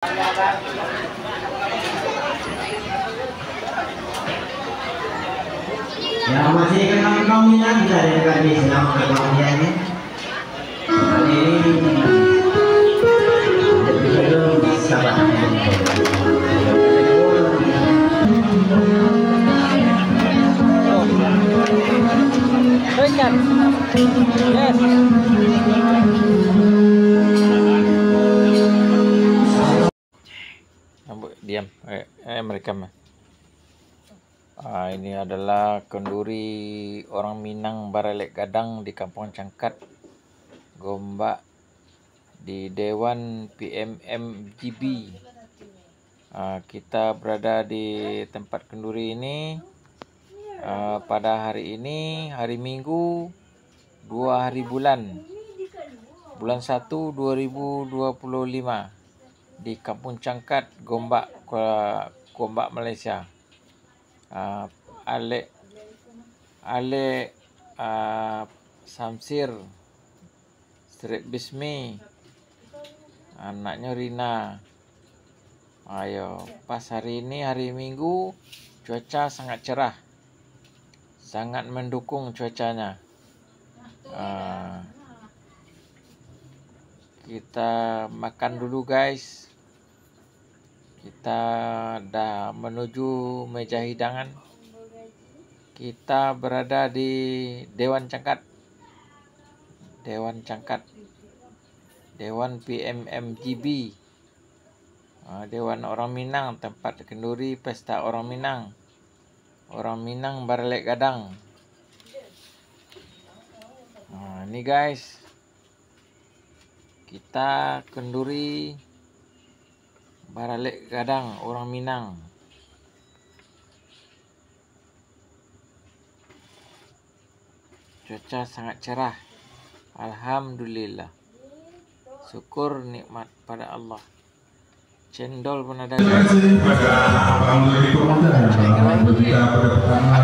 Yang masih kenal nominal bisa dari selama kebahagiaannya. Kali ini belum sahabat. Berikan. Yes. Diam. Mereka mah. Ini adalah kenduri orang Minang Baralek Gadang di Kampung Cangkat, Gombak, di Dewan PMMGB. Kita berada di tempat kenduri ini pada hari ini, hari Minggu, 2 hari bulan 1 2025 di Kampung Cangkat, Gombak, Malaysia. Ale Samsir Strip Bismi, anaknya Rina. Ayo, pas hari ini hari Minggu, cuaca sangat cerah, sangat mendukung cuacanya. Kita makan dulu guys. Kita dah menuju meja hidangan. Kita berada di Dewan Cangkat, Dewan PMMGB, Dewan Orang Minang, tempat kenduri pesta Orang Minang Baralek Gadang. Ini guys, kita kenduri Baralek Gadang Orang Minang. Cuaca sangat cerah, alhamdulillah. Syukur nikmat pada Allah. Cendol pun ada. Terima kasih kepada Abang Lili Komanda yang telah berbicara pada pertama.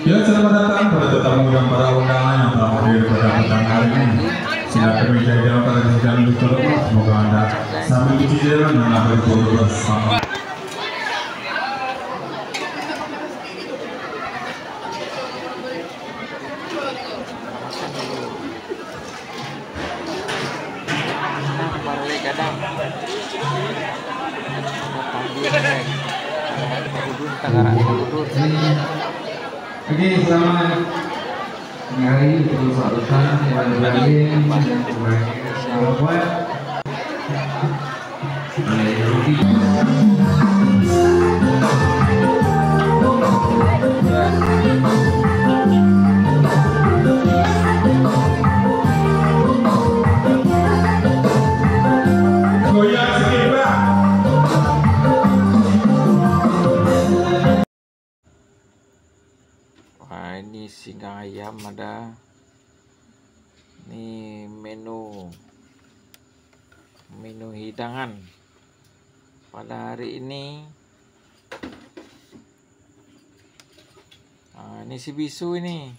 Ya, selamat datang pada tetamu dan para undangan yang telah hadir pada petang hari ini. Silakan meja hidangan pada sidang di Tolong. Semoga Anda sambil cuci jalan dan berkumpul bersama. Baralek Gadang. Oke, selamat hari untuk sahabat yang lain ini singgang ayam ada. Ini menu hidangan pada hari ini. Ini si bisu ini.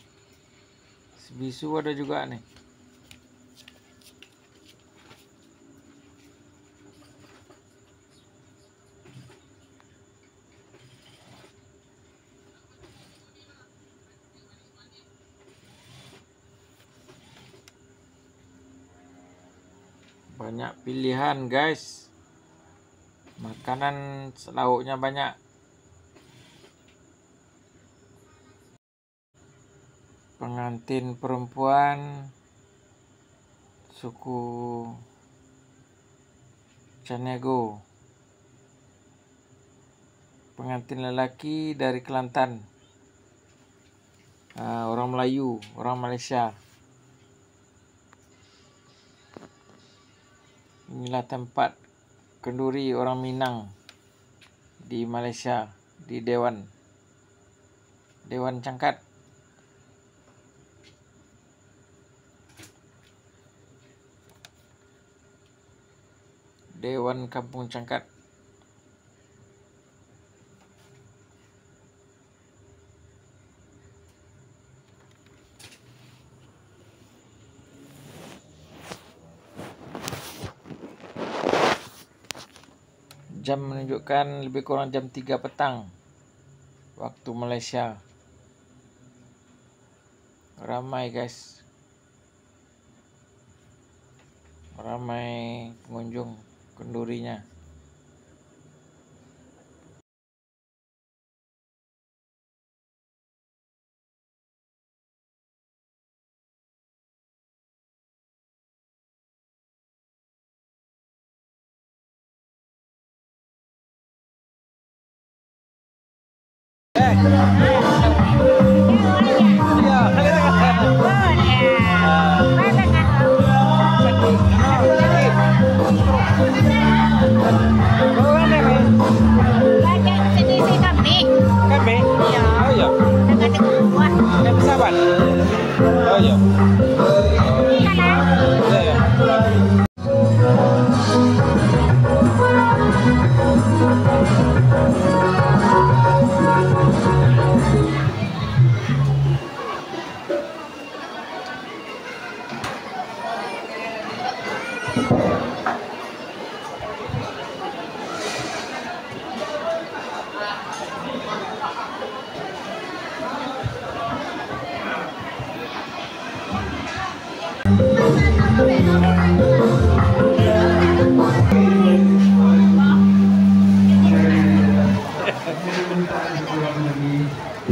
Si bisu ada juga nih. Banyak pilihan guys, makanan lauknya banyak. Pengantin perempuan suku Canego, pengantin lelaki dari Kelantan, orang Melayu, orang Malaysia. Inilah tempat kenduri orang Minang di Malaysia, di Dewan Cangkat. Dewan Kampung Cangkat. Jam menunjukkan lebih kurang jam 3 petang waktu Malaysia. Ramai guys, ramai pengunjung kendurinya.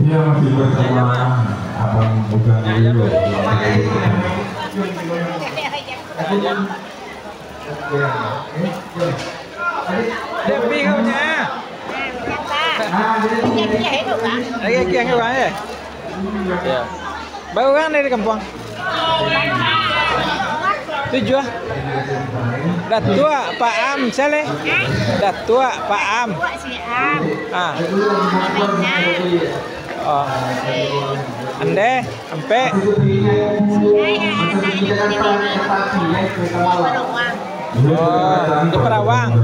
Iya, masih bersama Abang Bukan dulu. Lebih kau punya. Lagi kiang ke mana? Ya. Baru kan dari kampung. Tujuh. Datua Pak Am sale. Datua Pak Am. Ah. Oh. Ande, ampe. Oh, di Perawang.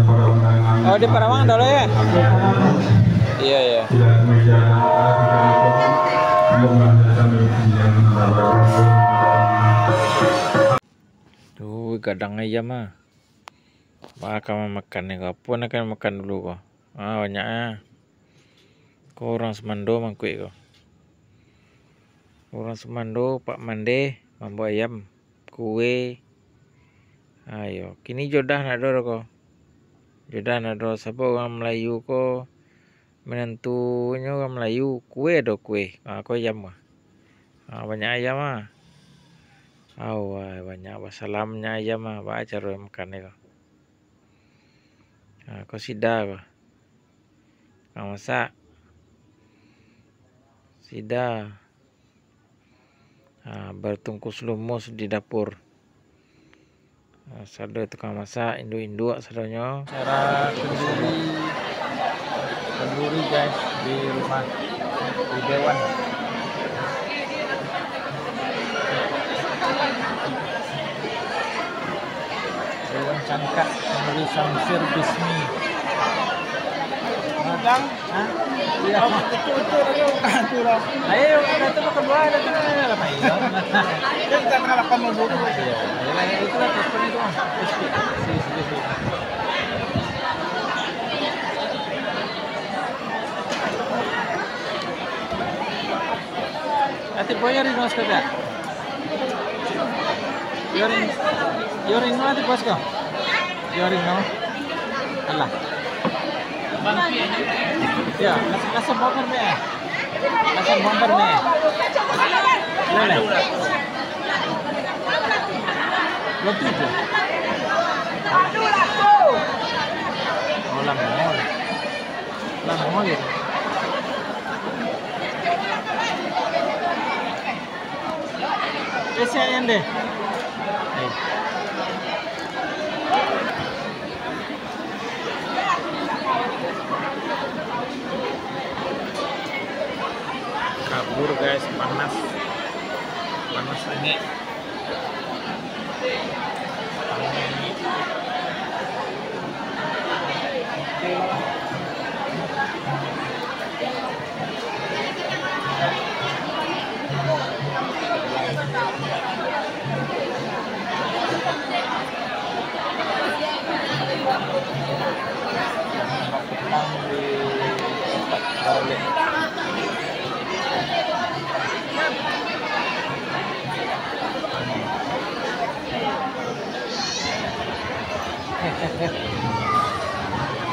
Oh, di Perawang dulu ya? Iya, iya. Tuh, gadang ayam mah. Makan nih, kau pun akan makan dulu kau. Ah, banyaknya. Kau orang Semando mangkuk kau. Orang Semando, Pak Mande, mampu ayam, kue. Ayo, kini jodoh nak dor kau. Jodoh nak dor, siapa orang Melayu kau. Menentunya orang Melayu, kue do kue. Kau ayam mah. Banyak ayam mah. Banyak salamnya ayam mah. Baca cara makan ni kau. Kau sida kau. Kau masak. Sida. Bertungkus lumus di dapur. Sada tukang masak, induk-induk sadanya. Cara kenduri guys di rumah di Dewan. Dewan Cangkat kenduri Samsir Bismi. Madang? Iya. Ayo, datang ke bawah, datang apa itu? Kita kalahkan dulu. Iya, itu lah telepon itu mah. Ati boyar ini mas kada. Yorin no ati bos ko. Yorin no. Allah. Ya, nasa bomber me. Nasa bomber me. Lele. Lo tujuh. Oh, lamol. Lamol ya. Ese yang deh. Kabur guys, panas angin.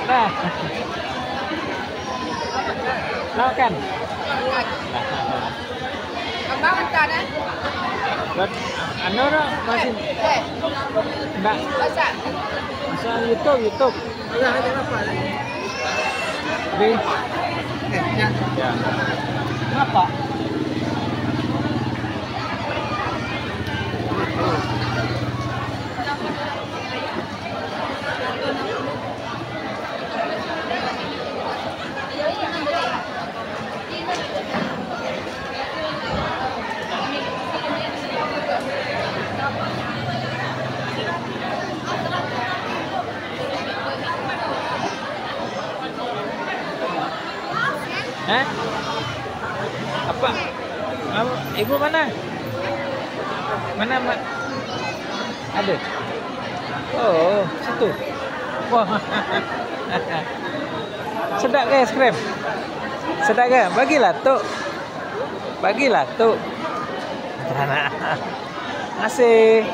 dah. Lakukan. Abang hantar dah. Anu dah masih enggak Masak. masuk YouTube. Alah, ada apa? Di Ya. ya. Kenapa? Hah? Apa? Ibu mana? Mana, Mak? Ada? Oh, situ. Wah. Sedap ke es krim? Sedap ke? Bagilah, Tuk. Bagilah, Tuk. Terima kasih.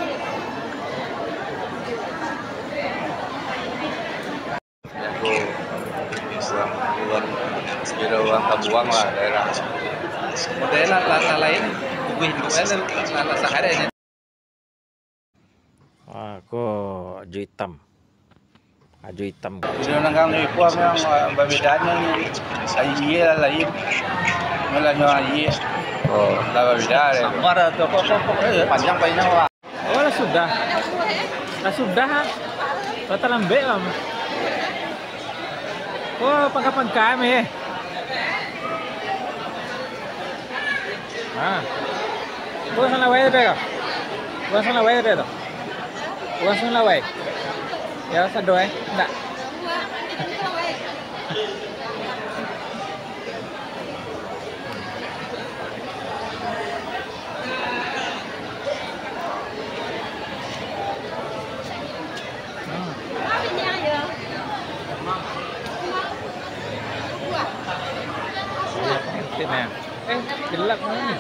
Segera uang kabuang lah daerah. Daerah lata lain, lebih hidupan lata sehari ini. Wah, kok aju hitam. Aju hitam. Video nangkang ni puas memang berbedanya ni. Iya lain, mulanya iya. Oh, lah berbeda. Mara tu pokok panjang lah. Oh, lah sudah. Lah sudah. Rata lembek lah. Oh, pangkap-pangkap eh. Ah. Bukan sana wae deh. Bukan sana wae deh. Bukan sana wae. Ya, sado eh. Enggak. Nah, gelap ni.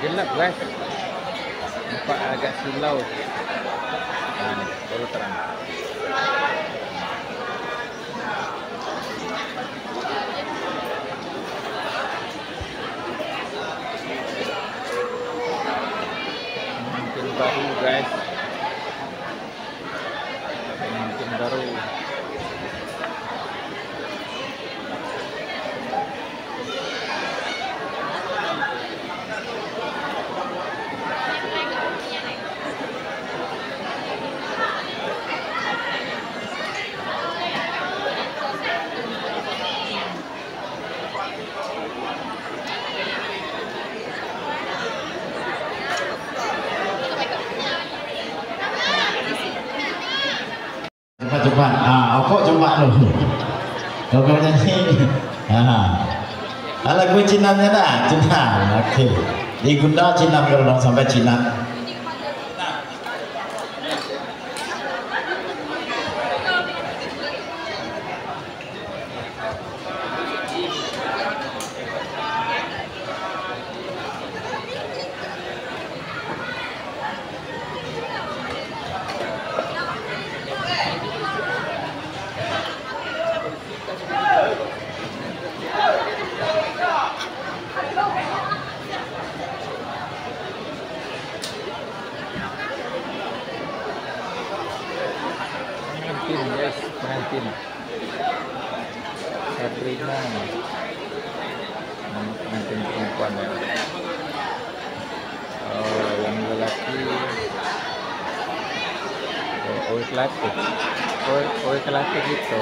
Gelap guys. Nampak agak silau. Nah, ni baru terang. Mungkin baru guys. Mungkin baru. Cepat. Kok cepat dulu. Kau nyanyi. Lagu Cinanya dah, Cina. Okey. Di Gunda Cina kalau sampai Cina. Pengantin Katrina pengantin perempuan ya. Oh, yang lelaki lelaki gitu.